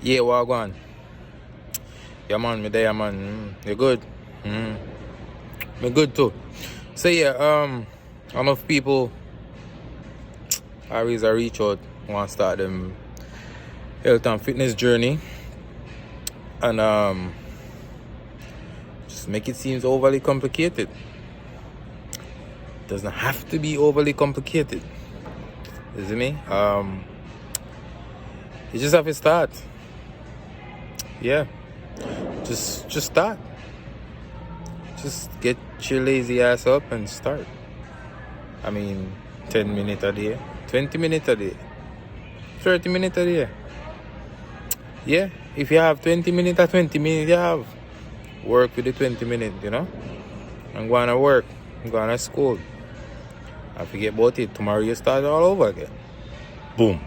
Yeah, what on? Yeah, man, me there, man. You good? Me good too. So yeah, enough people always reach out, want to start them health and fitness journey, and just make it seem overly complicated. Doesn't have to be overly complicated. You see me? You just have to start. Yeah. Just start. Just get your lazy ass up and start. I mean, 10 minutes a day, 20 minutes a day, 30 minutes a day. Yeah, if you have 20 minutes or 20 minutes, you have. Work with the 20 minutes, you know? I'm going to work. I'm going to school. I forget about it. Tomorrow you start all over again. Boom.